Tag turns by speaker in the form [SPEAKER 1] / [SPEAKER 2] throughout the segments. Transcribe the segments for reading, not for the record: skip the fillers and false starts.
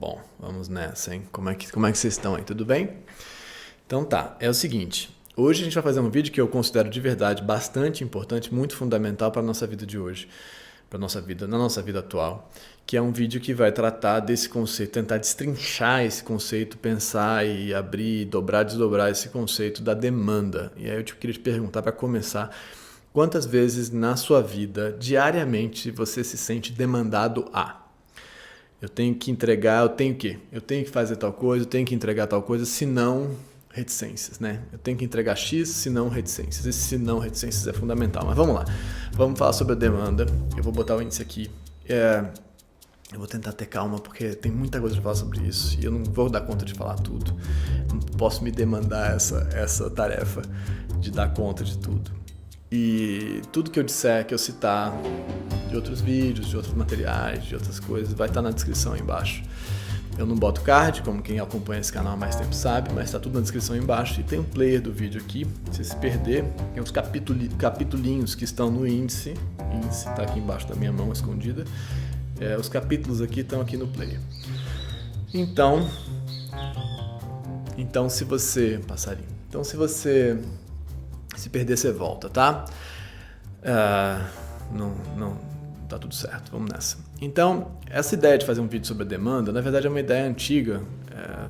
[SPEAKER 1] Bom, vamos nessa, hein? Como é que vocês estão aí? Tudo bem? Então tá, é o seguinte. Hoje a gente vai fazer um vídeo que eu considero de verdade bastante importante, muito fundamental para a nossa vida de hoje, para nossa vida, na nossa vida atual, que é um vídeo que vai tratar desse conceito, tentar destrinchar esse conceito, pensar e abrir, dobrar, desdobrar esse conceito da demanda. E aí eu queria te perguntar, para começar, quantas vezes na sua vida, diariamente, você se sente demandado a? Eu tenho que entregar, eu tenho que fazer tal coisa, eu tenho que entregar tal coisa, senão reticências, né? Eu tenho que entregar X, senão reticências. Esse senão reticências é fundamental. Mas vamos lá, vamos falar sobre a demanda. Eu vou botar o índice aqui. Eu vou tentar ter calma, porque tem muita coisa para falar sobre isso e eu não vou dar conta de falar tudo. Não posso me demandar essa tarefa de dar conta de tudo. E tudo que eu disser, que eu citar de outros vídeos, de outros materiais, de outras coisas, vai estar na descrição aí embaixo. Eu não boto card, como quem acompanha esse canal há mais tempo sabe, mas está tudo na descrição aí embaixo. E tem um player do vídeo aqui, se se perder, tem uns capitulinhos que estão no índice. O índice está aqui embaixo da minha mão, escondida. Os capítulos aqui estão aqui no player. Então se você... Passarinho. Então se você... Se perder, você volta, tá? Não, tá tudo certo, vamos nessa. Então, essa ideia de fazer um vídeo sobre a demanda, na verdade é uma ideia antiga.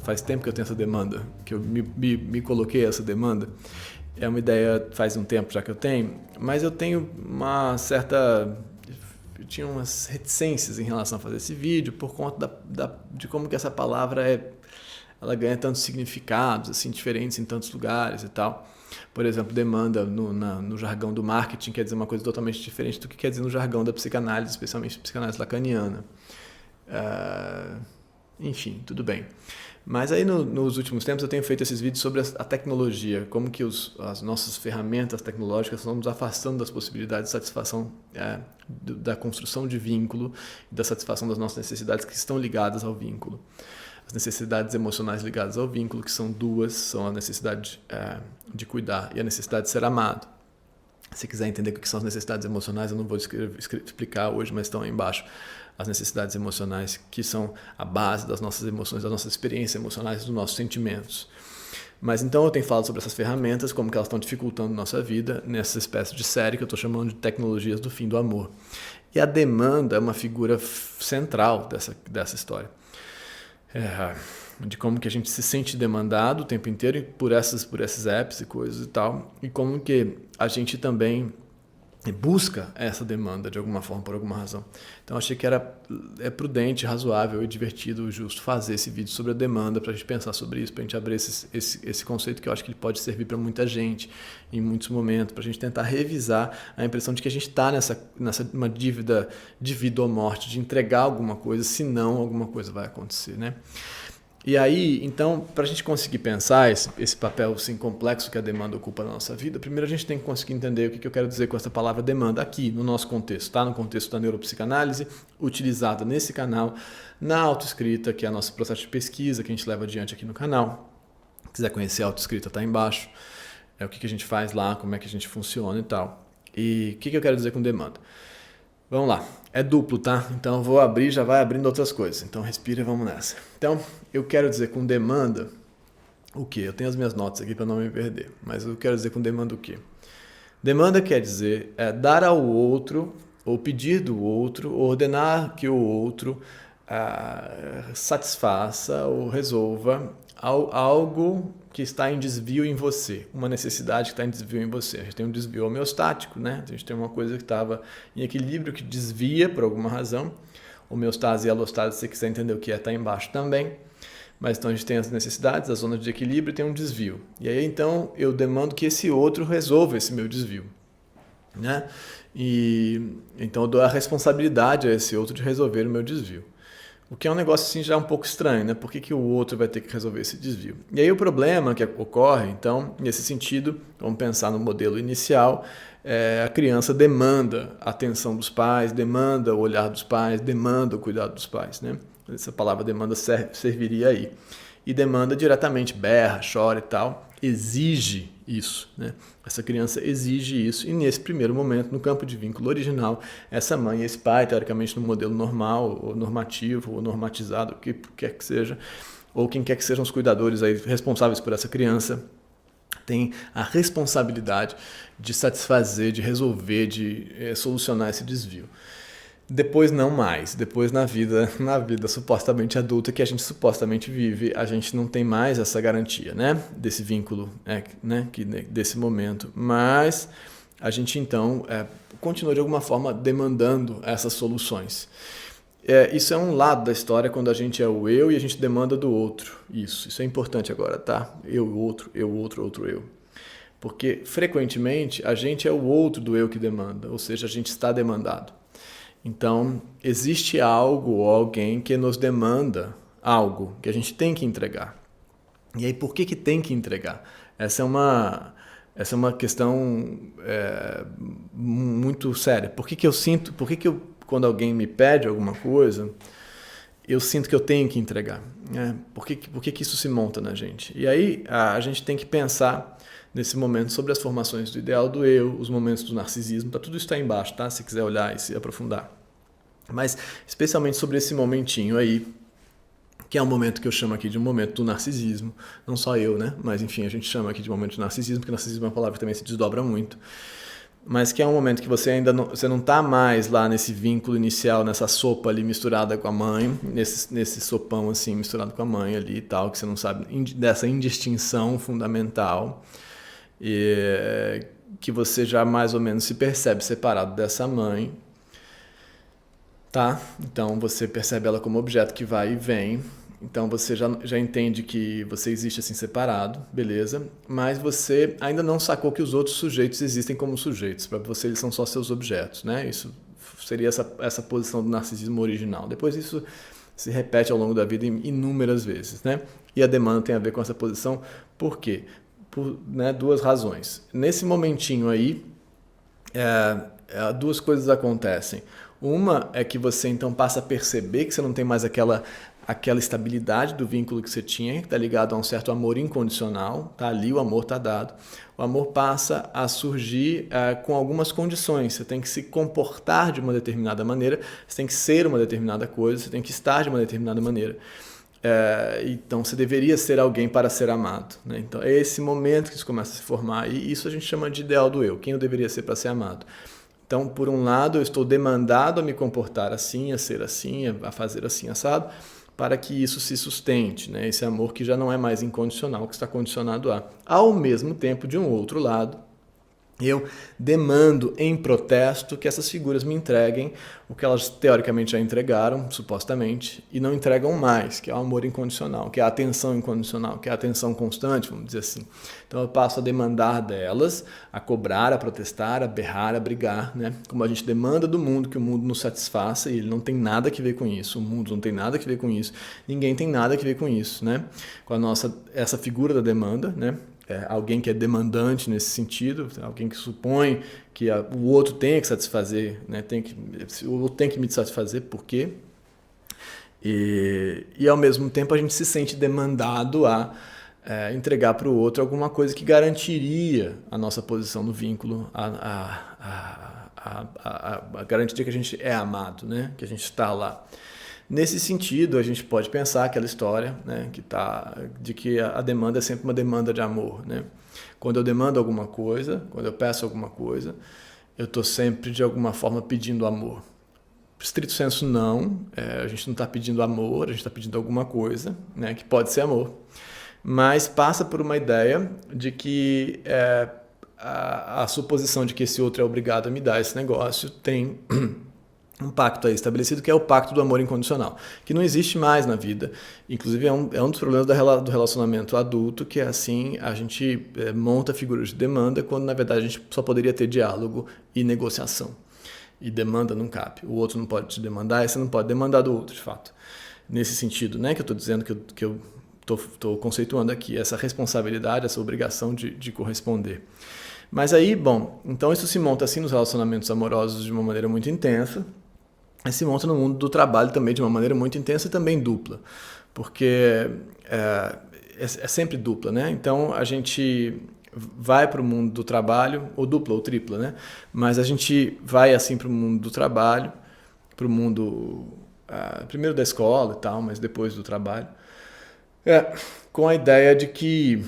[SPEAKER 1] Faz tempo que eu tenho essa demanda, que eu me coloquei essa demanda. É uma ideia, faz um tempo já que eu tenho, mas eu tenho uma certa... Eu tinha umas reticências em relação a fazer esse vídeo por conta de como que essa palavra ela ganha tantos significados assim, diferentes em tantos lugares e tal. Por exemplo, demanda no jargão do marketing quer dizer uma coisa totalmente diferente do que quer dizer no jargão da psicanálise, especialmente psicanálise lacaniana. Enfim, tudo bem. Mas aí nos últimos tempos eu tenho feito esses vídeos sobre a tecnologia, como que as nossas ferramentas tecnológicas estão nos afastando das possibilidades de satisfação da construção de vínculo e da satisfação das nossas necessidades que estão ligadas ao vínculo. As necessidades emocionais ligadas ao vínculo, que são duas, são a necessidade de cuidar e a necessidade de ser amado. Se quiser entender o que são as necessidades emocionais, eu não vou explicar hoje, mas estão aí embaixo. As necessidades emocionais que são a base das nossas emoções, das nossas experiências emocionais, dos nossos sentimentos. Mas então eu tenho falado sobre essas ferramentas, como que elas estão dificultando nossa vida, nessa espécie de série que eu estou chamando de Tecnologias do Fim do Amor. E a demanda é uma figura central dessa história. De como que a gente se sente demandado o tempo inteiro por esses apps e coisas e tal, e como que a gente também busca essa demanda de alguma forma, por alguma razão. Então achei que é prudente, razoável e divertido e justo fazer esse vídeo sobre a demanda para a gente pensar sobre isso, para a gente abrir esse conceito que eu acho que ele pode servir para muita gente em muitos momentos, para a gente tentar revisar a impressão de que a gente está nessa uma dívida de vida ou morte, de entregar alguma coisa, senão alguma coisa vai acontecer, né? E aí, então, para a gente conseguir pensar esse papel assim, complexo que a demanda ocupa na nossa vida, primeiro a gente tem que conseguir entender o que eu quero dizer com essa palavra demanda aqui, no nosso contexto, tá? No contexto da neuropsicanálise, utilizada nesse canal, na autoescrita, que é o nosso processo de pesquisa que a gente leva adiante aqui no canal. Se quiser conhecer a autoescrita, tá aí embaixo. O que a gente faz lá, como é que a gente funciona e tal. E o que eu quero dizer com demanda? Vamos lá, é duplo, tá? Então eu vou abrir, já vai abrindo outras coisas. Então respira e vamos nessa. Então, eu quero dizer com demanda o quê? Eu tenho as minhas notas aqui para não me perder, mas eu quero dizer com demanda o quê? Demanda quer dizer dar ao outro, ou pedir do outro, ou ordenar que o outro satisfaça ou resolva algo que está em desvio em você, uma necessidade que está em desvio em você. A gente tem um desvio homeostático, né? A gente tem uma coisa que estava em equilíbrio, que desvia por alguma razão. Homeostase e alostase, se você quiser entender o que está embaixo também. Mas então a gente tem as necessidades, a zona de equilíbrio e tem um desvio. E aí então eu demando que esse outro resolva esse meu desvio, né? E então eu dou a responsabilidade a esse outro de resolver o meu desvio. O que é um negócio assim já um pouco estranho, né? Por que o outro vai ter que resolver esse desvio? E aí o problema que ocorre, então, nesse sentido, vamos pensar no modelo inicial, a criança demanda a atenção dos pais, demanda o olhar dos pais, demanda o cuidado dos pais, né? Essa palavra demanda serviria aí. E demanda diretamente, berra, chora e tal, exige isso, né? Essa criança exige isso e nesse primeiro momento, no campo de vínculo original, essa mãe e esse pai, teoricamente no modelo normal, ou normativo, ou normatizado, o que quer que seja, ou quem quer que sejam os cuidadores aí responsáveis por essa criança, tem a responsabilidade de satisfazer, de resolver, de solucionar esse desvio. Depois não mais, depois na vida supostamente adulta que a gente supostamente vive, a gente não tem mais essa garantia, né, desse vínculo, né, desse momento, mas a gente então continua de alguma forma demandando essas soluções. Isso é um lado da história quando a gente é o eu e a gente demanda do outro, isso é importante agora, tá? Eu, outro, outro eu. Porque frequentemente a gente é o outro do eu que demanda, ou seja, a gente está demandado. Então, existe algo ou alguém que nos demanda algo que a gente tem que entregar. E aí, por que tem que entregar? Essa é uma questão muito séria. Por que quando alguém me pede alguma coisa, eu sinto que eu tenho que entregar? Por que isso se monta na gente? E aí, a gente tem que pensar nesse momento sobre as formações do ideal do eu, os momentos do narcisismo, tudo isso está aí embaixo, tá? Se quiser olhar e se aprofundar. Mas especialmente sobre esse momentinho aí, que é um momento que eu chamo aqui de um momento do narcisismo, não só eu, né? Mas enfim, a gente chama aqui de momento de narcisismo, porque narcisismo é uma palavra que também se desdobra muito. Mas que é um momento que você ainda não está mais lá nesse vínculo inicial, nessa sopa ali misturada com a mãe, nesse sopão assim misturado com a mãe ali e tal, que você não sabe dessa indistinção fundamental. E que você já mais ou menos se percebe separado dessa mãe, tá? Então você percebe ela como objeto que vai e vem, então você já entende que você existe assim separado, beleza? Mas você ainda não sacou que os outros sujeitos existem como sujeitos, para você eles são só seus objetos, né? Isso seria essa posição do narcisismo original. Depois isso se repete ao longo da vida inúmeras vezes, né? E a demanda tem a ver com essa posição, por quê? Por duas razões. Nesse momentinho aí, duas coisas acontecem. Uma é que você então passa a perceber que você não tem mais aquela estabilidade do vínculo que você tinha, que está ligado a um certo amor incondicional, tá ali, o amor está dado. O amor passa a surgir com algumas condições. Você tem que se comportar de uma determinada maneira, você tem que ser uma determinada coisa, você tem que estar de uma determinada maneira. Então você deveria ser alguém para ser amado, né? Então é esse momento que isso começa a se formar e isso a gente chama de ideal do eu, quem eu deveria ser para ser amado. Então, por um lado, eu estou demandado a me comportar assim, a ser assim, a fazer assim, assado, para que isso se sustente, né? Esse amor que já não é mais incondicional, que está condicionado a. Ao mesmo tempo, de um outro lado, eu demando em protesto que essas figuras me entreguem o que elas teoricamente já entregaram, supostamente, e não entregam mais, que é o amor incondicional, que é a atenção incondicional, que é a atenção constante, vamos dizer assim. Então eu passo a demandar delas, a cobrar, a protestar, a berrar, a brigar, né? Como a gente demanda do mundo que o mundo nos satisfaça, e ele não tem nada a ver com isso, o mundo não tem nada a ver com isso, ninguém tem nada a ver com isso, né? Com essa figura da demanda, né? Alguém que é demandante nesse sentido, alguém que supõe que o outro tem que satisfazer, né? O outro tem que me satisfazer, por quê? E ao mesmo tempo a gente se sente demandado a entregar para o outro alguma coisa que garantiria a nossa posição no vínculo, a garantia que a gente é amado, né? Que a gente está lá. Nesse sentido, a gente pode pensar aquela história, né, de que a demanda é sempre uma demanda de amor, né? Quando eu demando alguma coisa, quando eu peço alguma coisa, eu estou sempre, de alguma forma, pedindo amor. Estrito senso, não. A gente não está pedindo amor, a gente está pedindo alguma coisa, né, que pode ser amor. Mas passa por uma ideia de que a suposição de que esse outro é obrigado a me dar esse negócio tem um pacto aí estabelecido, que é o pacto do amor incondicional, que não existe mais na vida. Inclusive é um dos problemas do relacionamento adulto, que é assim, a gente monta figuras de demanda, quando na verdade a gente só poderia ter diálogo e negociação. E demanda não cabe. O outro não pode te demandar, e você não pode demandar do outro, de fato. Nesse sentido, né, que eu estou dizendo, que eu estou conceituando aqui, essa responsabilidade, essa obrigação de corresponder. Mas aí, bom, então isso se monta assim nos relacionamentos amorosos de uma maneira muito intensa, e se monta no mundo do trabalho também de uma maneira muito intensa e também dupla, porque é sempre dupla, né? Então a gente vai para o mundo do trabalho, ou dupla ou tripla, né? Mas a gente vai assim para o mundo do trabalho, para o mundo primeiro da escola e tal, mas depois do trabalho, com a ideia de que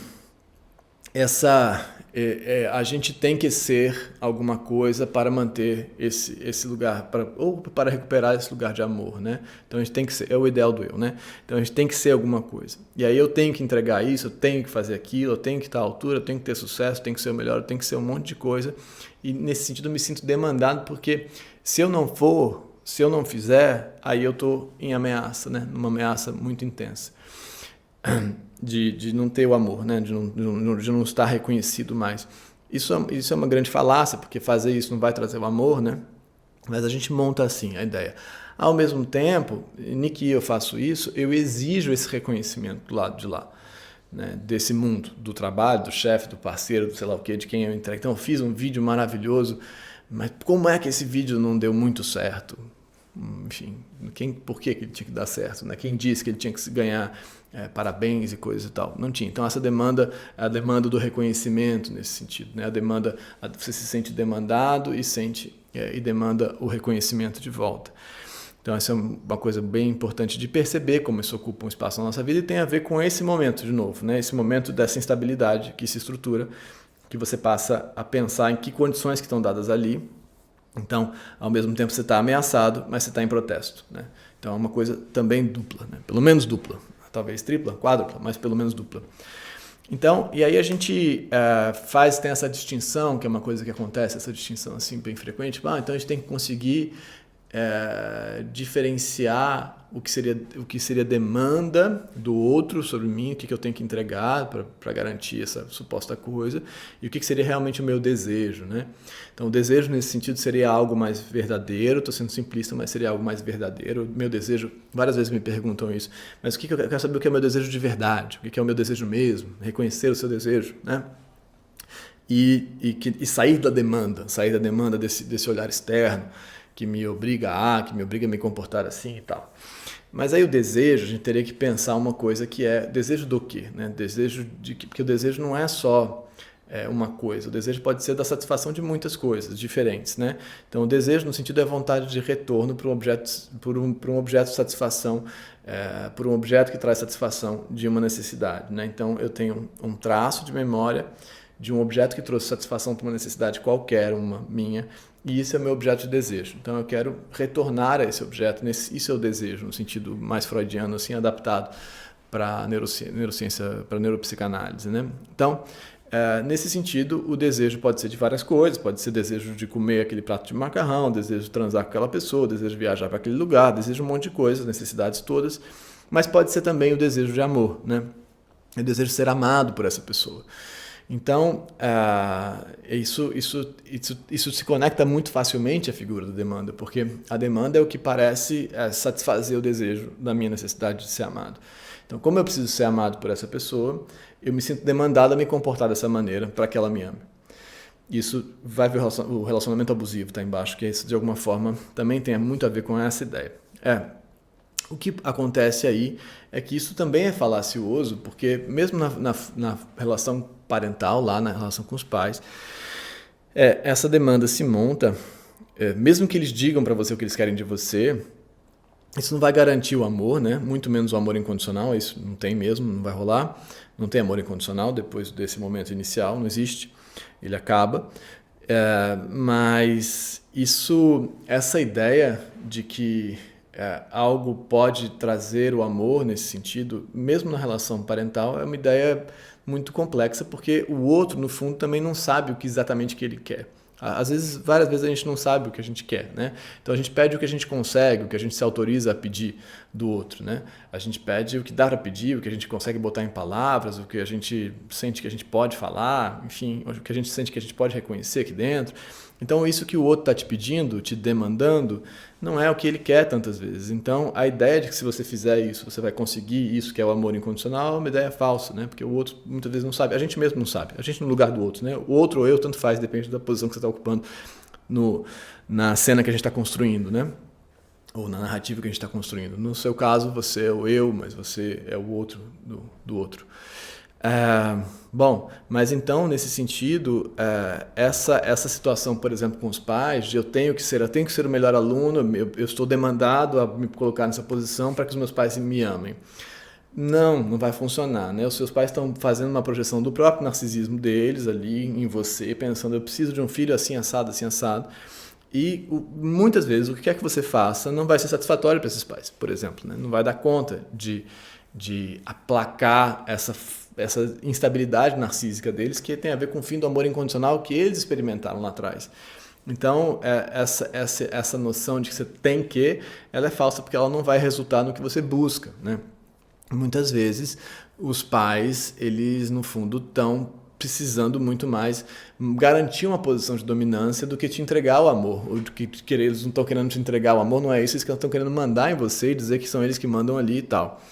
[SPEAKER 1] a gente tem que ser alguma coisa para manter esse lugar, ou para recuperar esse lugar de amor, né? Então a gente tem que ser, é o ideal do eu, né? Então a gente tem que ser alguma coisa. E aí eu tenho que entregar isso, eu tenho que fazer aquilo, eu tenho que estar à altura, eu tenho que ter sucesso, eu tenho que ser o melhor, eu tenho que ser um monte de coisa. E nesse sentido eu me sinto demandado, porque se eu não fizer, aí eu estou em ameaça, né? Numa ameaça muito intensa. De não ter o amor, né? de não estar reconhecido mais. Isso é uma grande falácia, porque fazer isso não vai trazer o amor, né? Mas a gente monta assim a ideia. Ao mesmo tempo, em que eu faço isso, eu exijo esse reconhecimento do lado de lá, né? Desse mundo, do trabalho, do chefe, do parceiro, do sei lá o quê, de quem eu entrego. Então eu fiz um vídeo maravilhoso, mas como é que esse vídeo não deu muito certo? Enfim, por que ele tinha que dar certo, né? Quem disse que ele tinha que ganhar parabéns e coisas e tal? Não tinha. Então essa demanda é a demanda do reconhecimento nesse sentido, né? Você se sente demandado e demanda o reconhecimento de volta. Então essa é uma coisa bem importante de perceber como isso ocupa um espaço na nossa vida e tem a ver com esse momento de novo, né? Esse momento dessa instabilidade que se estrutura, que você passa a pensar em que condições que estão dadas ali. Então, ao mesmo tempo você está ameaçado, mas você está em protesto, né? Então é uma coisa também dupla, né? Pelo menos dupla, talvez tripla, quádrupla, mas pelo menos dupla. Então, e aí a gente tem essa distinção, que é uma coisa que acontece, essa distinção assim bem frequente. Então a gente tem que conseguir diferenciar o que seria demanda do outro sobre mim, o que eu tenho que entregar para garantir essa suposta coisa, e o que seria realmente o meu desejo, né? Então o desejo nesse sentido seria algo mais verdadeiro, estou sendo simplista, mas seria algo mais verdadeiro. Meu desejo, várias vezes me perguntam isso, mas eu quero saber o que é o meu desejo de verdade, o que é o meu desejo mesmo, reconhecer o seu desejo, né? E sair da demanda desse olhar externo, que me obriga a me comportar assim e tal. Mas aí o desejo, a gente teria que pensar uma coisa que é desejo do quê? Né? Porque o desejo não é só uma coisa, o desejo pode ser da satisfação de muitas coisas diferentes, né? Então o desejo no sentido é vontade de retorno para um objeto de satisfação, por um objeto que traz satisfação de uma necessidade, né? Então eu tenho um traço de memória de um objeto que trouxe satisfação para uma necessidade qualquer, uma minha, e isso é o meu objeto de desejo. Então eu quero retornar a esse objeto, isso é o desejo, no sentido mais freudiano, assim, adaptado para a neurociência, para a neuropsicanálise, né? Então, nesse sentido, o desejo pode ser de várias coisas, pode ser desejo de comer aquele prato de macarrão, desejo de transar com aquela pessoa, desejo de viajar para aquele lugar, desejo de um monte de coisas, necessidades todas, mas pode ser também o desejo de amor, né? O desejo de ser amado por essa pessoa. Então, isso se conecta muito facilmente à figura da demanda, porque a demanda é o que parece satisfazer o desejo da minha necessidade de ser amado. Então, como eu preciso ser amado por essa pessoa, eu me sinto demandado a me comportar dessa maneira para que ela me ame. Isso vai ver o relacionamento abusivo, está embaixo, que isso de alguma forma também tem muito a ver com essa ideia. O que acontece aí é que isso também é falacioso, porque mesmo na relação parental, lá na relação com os pais, essa demanda se monta, mesmo que eles digam para você o que eles querem de você, isso não vai garantir o amor, né? Muito menos o amor incondicional, isso não tem mesmo, não vai rolar, não tem amor incondicional depois desse momento inicial, não existe, ele acaba, mas essa ideia de que algo pode trazer o amor nesse sentido, mesmo na relação parental, é uma ideia muito complexa, porque o outro, no fundo, também não sabe exatamente o que ele quer. Às vezes, várias vezes a gente não sabe o que a gente quer, né? Então a gente pede o que a gente consegue, o que a gente se autoriza a pedir do outro, né? A gente pede o que dá para pedir, o que a gente consegue botar em palavras, o que a gente sente que a gente pode falar, enfim, o que a gente sente que a gente pode reconhecer aqui dentro. Então isso que o outro está te pedindo, te demandando, não é o que ele quer tantas vezes. Então a ideia de que se você fizer isso, você vai conseguir isso, que é o amor incondicional, é uma ideia falsa, né? Porque o outro muitas vezes não sabe, a gente mesmo não sabe, a gente no lugar do outro, né? O outro ou eu, tanto faz, depende da posição que você está ocupando na cena que a gente está construindo, né? Ou na narrativa que a gente está construindo. No seu caso, você é o eu, mas você é o outro do outro. Bom, mas então, nesse sentido, essa situação, por exemplo, com os pais, de eu tenho que ser o melhor aluno, eu estou demandado a me colocar nessa posição para que os meus pais me amem. Não vai funcionar, né? Os seus pais estão fazendo uma projeção do próprio narcisismo deles ali em você, pensando, eu preciso de um filho assim, assado, assim, assado. E muitas vezes o que quer que você faça não vai ser satisfatório para esses pais, por exemplo, né? Não vai dar conta de aplacar essa instabilidade narcísica deles, que tem a ver com o fim do amor incondicional que eles experimentaram lá atrás. Então, essa noção de que você tem que, ela é falsa porque ela não vai resultar no que você busca, né? Muitas vezes, os pais, eles no fundo estão precisando muito mais garantir uma posição de dominância do que te entregar o amor, ou do que querer, eles não estão querendo te entregar o amor, não é isso, eles estão querendo mandar em você e dizer que são eles que mandam ali e tal.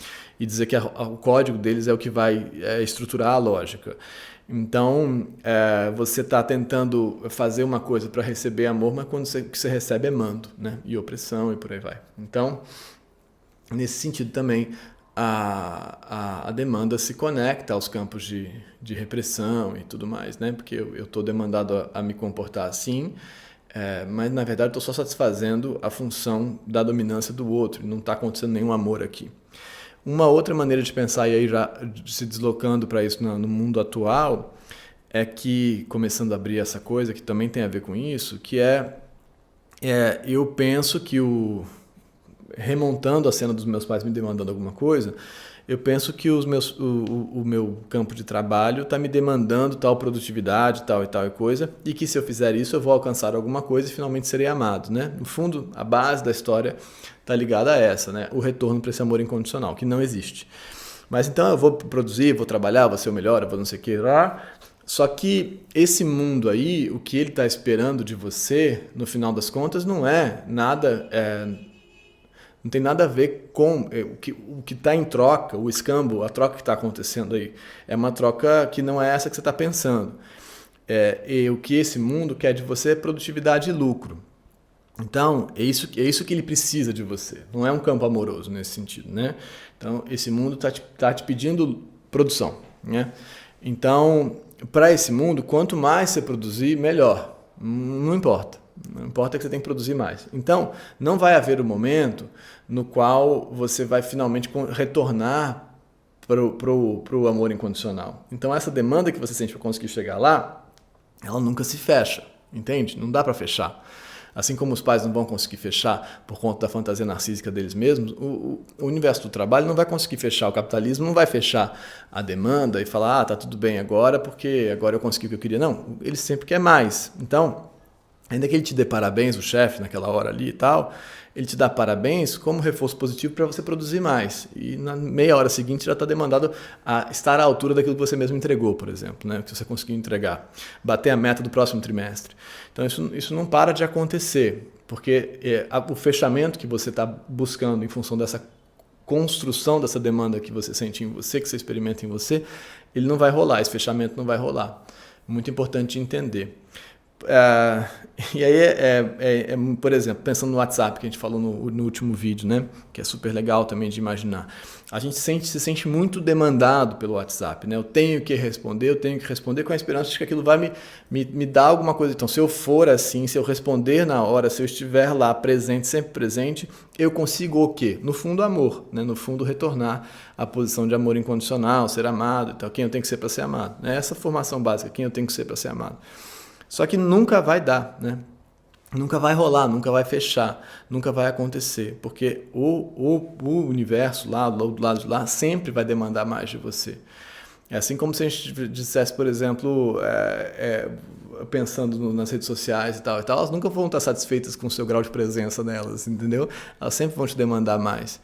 [SPEAKER 1] E dizer que o código deles é o que vai estruturar a lógica. Então, você está tentando fazer uma coisa para receber amor, mas quando o que você recebe é mando, né? E opressão e por aí vai. Então, nesse sentido também, a demanda se conecta aos campos de repressão e tudo mais, né? Porque eu estou demandado a me comportar assim, mas na verdade estou só satisfazendo a função da dominância do outro, não está acontecendo nenhum amor aqui. Uma outra maneira de pensar, e aí já se deslocando para isso no mundo atual, é que, começando a abrir essa coisa, que também tem a ver com isso, que eu penso que remontando a cena dos meus pais me demandando alguma coisa, eu penso que o meu campo de trabalho está me demandando tal produtividade, tal e tal coisa, e que se eu fizer isso eu vou alcançar alguma coisa e finalmente serei amado, né? No fundo, a base da história está ligada a essa, né? O retorno para esse amor incondicional, que não existe. Mas então eu vou produzir, vou trabalhar, vou ser o melhor, eu vou não sei o que lá. Só que esse mundo aí, o que ele está esperando de você, no final das contas, não é nada... não tem nada a ver com o que está em troca, o escambo, a troca que está acontecendo aí. É uma troca que não é essa que você está pensando. E o que esse mundo quer de você é produtividade e lucro. Então, é isso que ele precisa de você. Não é um campo amoroso nesse sentido, né? Então, esse mundo tá te pedindo produção, né? Então, para esse mundo, quanto mais você produzir, melhor. Não importa. Não importa que você tem que produzir mais. Então, não vai haver um momento no qual você vai finalmente retornar pro amor incondicional. Então, essa demanda que você sente para conseguir chegar lá, ela nunca se fecha, entende? Não dá para fechar. Assim como os pais não vão conseguir fechar por conta da fantasia narcísica deles mesmos, o universo do trabalho não vai conseguir fechar, o capitalismo não vai fechar a demanda e falar, tá tudo bem agora porque agora eu consegui o que eu queria. Não, ele sempre quer mais. Então, ainda que ele te dê parabéns, o chefe, naquela hora ali e tal, ele te dá parabéns como reforço positivo para você produzir mais. E na meia hora seguinte já está demandado a estar à altura daquilo que você mesmo entregou, por exemplo, né? Que você conseguiu entregar. Bater a meta do próximo trimestre. Então isso não para de acontecer, porque o fechamento que você está buscando em função dessa construção dessa demanda que você sente em você, que você experimenta em você, ele não vai rolar, esse fechamento não vai rolar. Muito importante entender. E aí, por exemplo, pensando no WhatsApp, que a gente falou no último vídeo, né? Que é super legal também de imaginar. A gente se sente muito demandado pelo WhatsApp, né? Eu tenho que responder com a esperança de que aquilo vai me dar alguma coisa. Então, se eu for assim, se eu responder na hora, se eu estiver lá presente, sempre presente, eu consigo o quê? No fundo, amor, né? No fundo, retornar à posição de amor incondicional, ser amado e tal. Quem eu tenho que ser para ser amado? É essa formação básica, quem eu tenho que ser para ser amado. Só que nunca vai dar, né? Nunca vai rolar, nunca vai fechar, nunca vai acontecer, porque o universo lá, do lado de lá, sempre vai demandar mais de você. É assim como se a gente dissesse, por exemplo, pensando nas redes sociais e tal, elas nunca vão estar satisfeitas com o seu grau de presença nelas, entendeu? Elas sempre vão te demandar mais.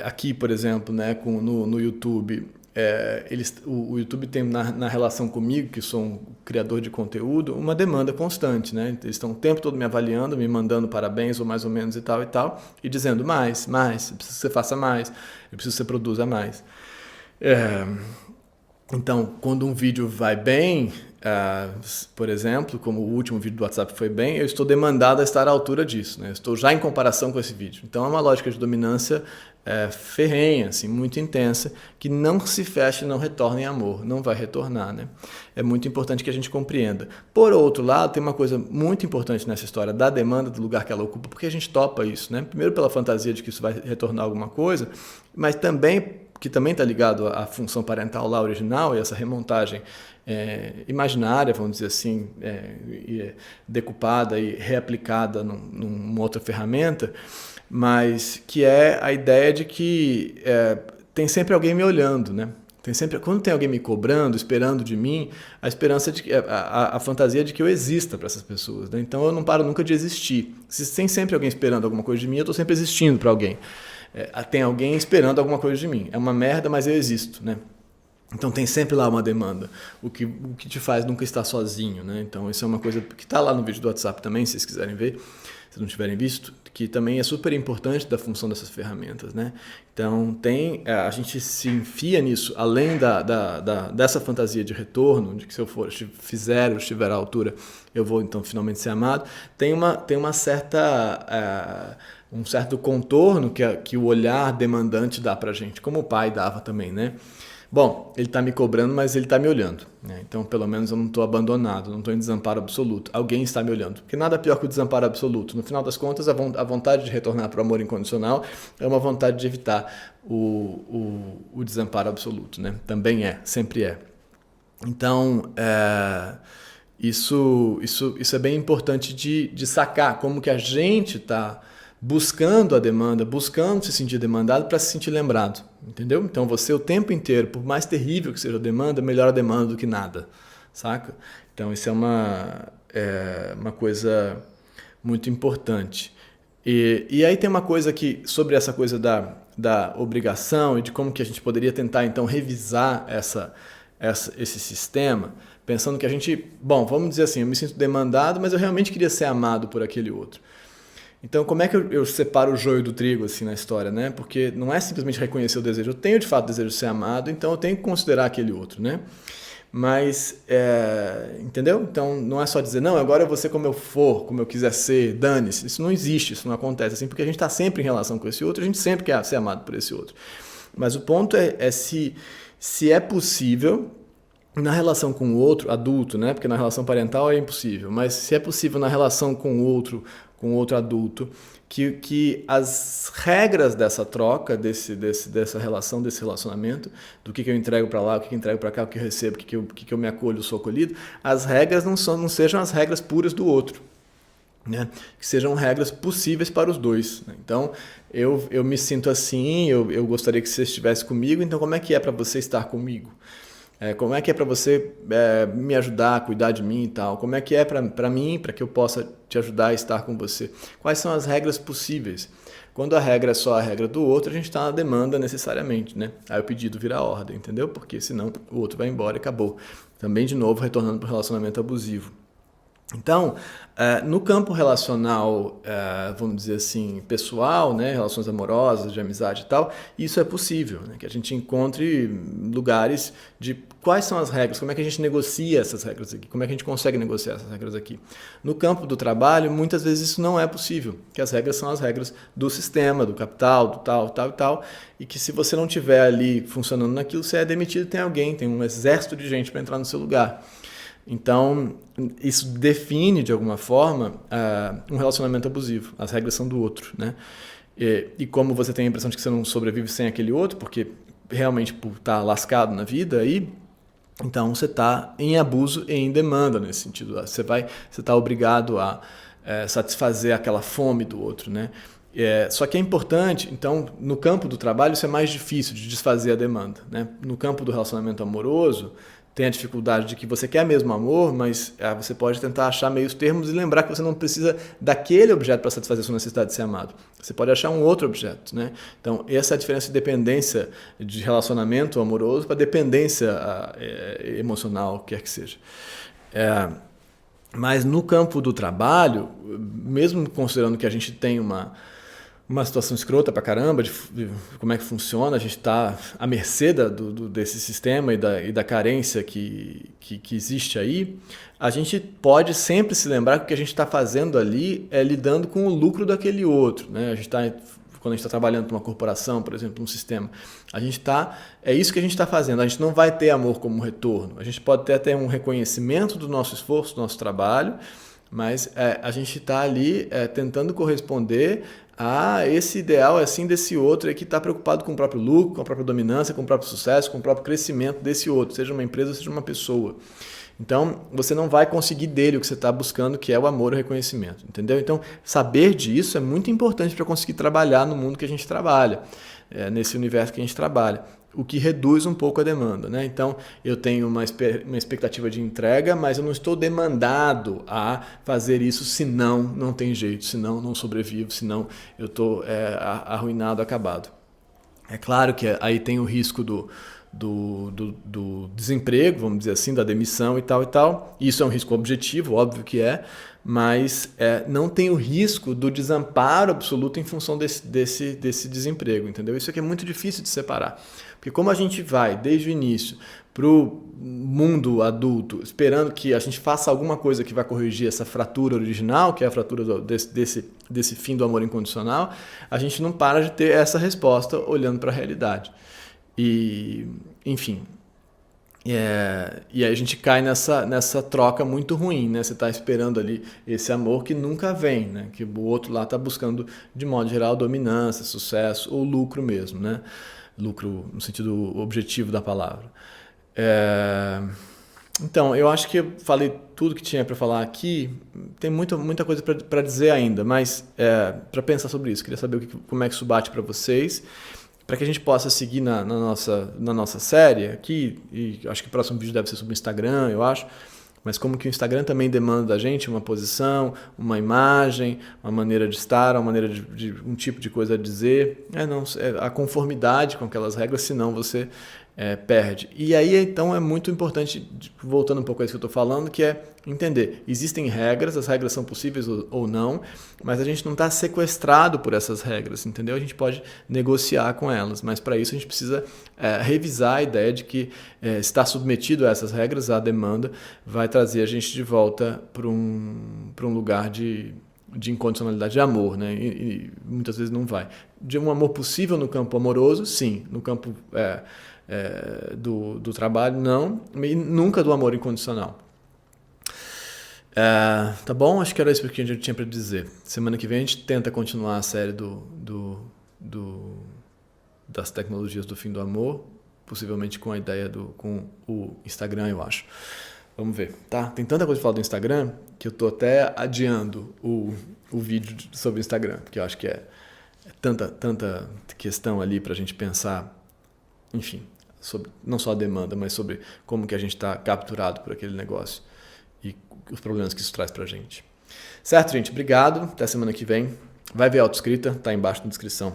[SPEAKER 1] Aqui, por exemplo, né, no YouTube... o YouTube tem na relação comigo, que sou um criador de conteúdo, uma demanda constante, né? Eles estão o tempo todo me avaliando, me mandando parabéns ou mais ou menos e tal, e dizendo mais, eu preciso que você faça mais, eu preciso que você produza mais. Então, quando um vídeo vai bem, por exemplo, como o último vídeo do WhatsApp foi bem, eu estou demandado a estar à altura disso, né? Eu estou já em comparação com esse vídeo. Então, é uma lógica de dominância ferrenha, assim, muito intensa, que não se fecha e não retorna em amor, não vai retornar, né? É muito importante que a gente compreenda. Por outro lado, tem uma coisa muito importante nessa história da demanda do lugar que ela ocupa, porque a gente topa isso, né? Primeiro pela fantasia de que isso vai retornar alguma coisa, mas também, que também está ligado à função parental lá original e essa remontagem imaginária, vamos dizer assim, decupada e reaplicada numa outra ferramenta, mas que é a ideia de que tem sempre alguém me olhando, né? Quando tem alguém me cobrando, esperando de mim, a esperança de a fantasia de que eu exista para essas pessoas, né? Então eu não paro nunca de existir. Se tem sempre alguém esperando alguma coisa de mim, eu estou sempre existindo para alguém. Tem alguém esperando alguma coisa de mim. É uma merda, mas eu existo, né? Então tem sempre lá uma demanda, o que te faz nunca estar sozinho, né? Então isso é uma coisa que está lá no vídeo do WhatsApp também, se vocês quiserem ver, se não tiverem visto, que também é super importante da função dessas ferramentas, né? Então a gente se enfia nisso, além dessa fantasia de retorno, de que se eu fizer ou estiver à altura, eu vou então finalmente ser amado, tem uma certa... um certo contorno que o olhar demandante dá pra gente, como o pai dava também, né? Bom, ele está me cobrando, mas ele está me olhando, né? Então, pelo menos eu não estou abandonado, não estou em desamparo absoluto. Alguém está me olhando. Porque nada pior que o desamparo absoluto. No final das contas, a vontade de retornar para o amor incondicional é uma vontade de evitar o desamparo absoluto, né? Também sempre é. Então, isso é bem importante de sacar como que a gente está buscando a demanda, buscando se sentir demandado para se sentir lembrado, entendeu? Então você o tempo inteiro, por mais terrível que seja a demanda, melhor a demanda do que nada, saca? Então isso é uma coisa muito importante. E aí tem uma coisa sobre essa coisa da obrigação e de como que a gente poderia tentar então revisar esse sistema, pensando que a gente, bom, vamos dizer assim, eu me sinto demandado, mas eu realmente queria ser amado por aquele outro. Então, como é que eu separo o joio do trigo assim na história, né? Porque não é simplesmente reconhecer o desejo. Eu tenho de fato o desejo de ser amado, então eu tenho que considerar aquele outro, né? Mas, entendeu? Então, não é só dizer, não, agora eu vou ser como eu for, como eu quiser ser, dane-se. Isso não existe, isso não acontece assim, porque a gente está sempre em relação com esse outro, a gente sempre quer ser amado por esse outro. Mas o ponto é se é possível, na relação com o outro, adulto, né? Porque na relação parental é impossível, mas se é possível na relação com o outro adulto, que as regras dessa troca, dessa relação, desse relacionamento, do que eu entrego para lá, o que eu entrego para cá, o que eu recebo, o que eu me acolho, sou acolhido, as regras não sejam as regras puras do outro, né? Que sejam regras possíveis para os dois, né? Então, eu me sinto assim, eu gostaria que você estivesse comigo, então como é que é para você estar comigo? Como é que é para você me ajudar, cuidar de mim e tal? Como é que é para mim, para que eu possa te ajudar a estar com você? Quais são as regras possíveis? Quando a regra é só a regra do outro, a gente está na demanda necessariamente, né? Aí o pedido vira ordem, entendeu? Porque senão o outro vai embora e acabou. Também, de novo, retornando para o relacionamento abusivo. Então, no campo relacional, vamos dizer assim, pessoal, né, relações amorosas, de amizade e tal, isso é possível, né, que a gente encontre lugares de quais são as regras, como é que a gente negocia essas regras aqui, como é que a gente consegue negociar essas regras aqui. No campo do trabalho, muitas vezes isso não é possível, que as regras são as regras do sistema, do capital, do tal e tal, e que se você não estiver ali funcionando naquilo, você é demitido, tem um exército de gente para entrar no seu lugar. Então, isso define, de alguma forma, um relacionamento abusivo. As regras são do outro, né? E como você tem a impressão de que você não sobrevive sem aquele outro, porque realmente está lascado na vida, aí, então você está em abuso e em demanda nesse sentido. Você está obrigado a satisfazer aquela fome do outro, né? Só que é importante, então, no campo do trabalho isso é mais difícil de desfazer a demanda, né? No campo do relacionamento amoroso, tem a dificuldade de que você quer mesmo amor, mas você pode tentar achar meios termos e lembrar que você não precisa daquele objeto para satisfazer a sua necessidade de ser amado. Você pode achar um outro objeto, né? Então, essa é a diferença de dependência de relacionamento amoroso para dependência emocional, quer que seja. Mas no campo do trabalho, mesmo considerando que a gente tem uma situação escrota pra caramba de como é que funciona, a gente está à mercê desse sistema e da carência que existe aí, a gente pode sempre se lembrar que o que a gente está fazendo ali é lidando com o lucro daquele outro, né? A gente está quando a gente está trabalhando para uma corporação, por exemplo, um sistema, é isso que a gente está fazendo. A gente não vai ter amor como retorno. A gente pode ter um reconhecimento do nosso esforço, do nosso trabalho, mas a gente está ali tentando corresponder a esse ideal assim desse outro que está preocupado com o próprio lucro, com a própria dominância, com o próprio sucesso, com o próprio crescimento desse outro, seja uma empresa, seja uma pessoa. Então, você não vai conseguir dele o que você está buscando, que é o amor e o reconhecimento, entendeu? Então, saber disso é muito importante para conseguir trabalhar no mundo que a gente trabalha, nesse universo que a gente trabalha, o que reduz um pouco a demanda, né? Então, eu tenho uma expectativa de entrega, mas eu não estou demandado a fazer isso, senão não tem jeito, senão não sobrevivo, senão eu estou arruinado, acabado. É claro que aí tem o risco do desemprego, vamos dizer assim, da demissão e tal e tal. Isso é um risco objetivo, óbvio que mas não tem o risco do desamparo absoluto em função desse desemprego, entendeu? Isso aqui é muito difícil de separar. Porque como a gente vai, desde o início, para o mundo adulto, esperando que a gente faça alguma coisa que vai corrigir essa fratura original, que é a fratura desse fim do amor incondicional, a gente não para de ter essa resposta olhando para a realidade. E, enfim, e aí a gente cai nessa troca muito ruim, né? Você está esperando ali esse amor que nunca vem, né? Que o outro lá está buscando, de modo geral, dominância, sucesso ou lucro mesmo, né? Lucro no sentido objetivo da palavra. Então, eu acho que eu falei tudo que tinha para falar aqui. Tem muita coisa para dizer ainda, mas para pensar sobre isso, queria saber como é que isso bate para vocês, para que a gente possa seguir na nossa série aqui, e acho que o próximo vídeo deve ser sobre o Instagram, eu acho, mas como que o Instagram também demanda da gente uma posição, uma imagem, uma maneira de estar, uma maneira de um tipo de coisa a dizer, a conformidade com aquelas regras, senão você perde. E aí, então, é muito importante, voltando um pouco a isso que eu estou falando, que é entender, existem regras, as regras são possíveis ou não, mas a gente não está sequestrado por essas regras, entendeu? A gente pode negociar com elas, mas para isso a gente precisa revisar a ideia de que estar submetido a essas regras, a demanda, vai trazer a gente de volta para um lugar de incondicionalidade, de amor, né? E muitas vezes não vai. De um amor possível no campo amoroso, sim, no campo do trabalho, não, e nunca do amor incondicional. Tá bom? Acho que era isso que a gente tinha para dizer. Semana que vem a gente tenta continuar a série das tecnologias do fim do amor, possivelmente com a ideia com o Instagram, eu acho. Vamos ver, tá? Tem tanta coisa para falar do Instagram que eu tô até adiando o vídeo sobre o Instagram, porque eu acho que é tanta questão ali para a gente pensar, enfim, sobre não só a demanda, mas sobre como que a gente está capturado por aquele negócio e os problemas que isso traz pra gente. Certo, gente? Obrigado. Até semana que vem. Vai ver a autoescrita, tá embaixo na descrição,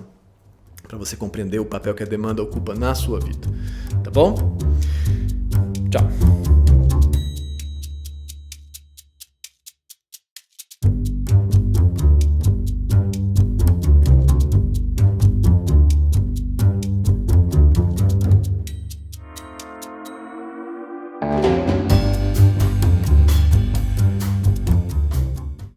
[SPEAKER 1] para você compreender o papel que a demanda ocupa na sua vida. Tá bom? Tchau.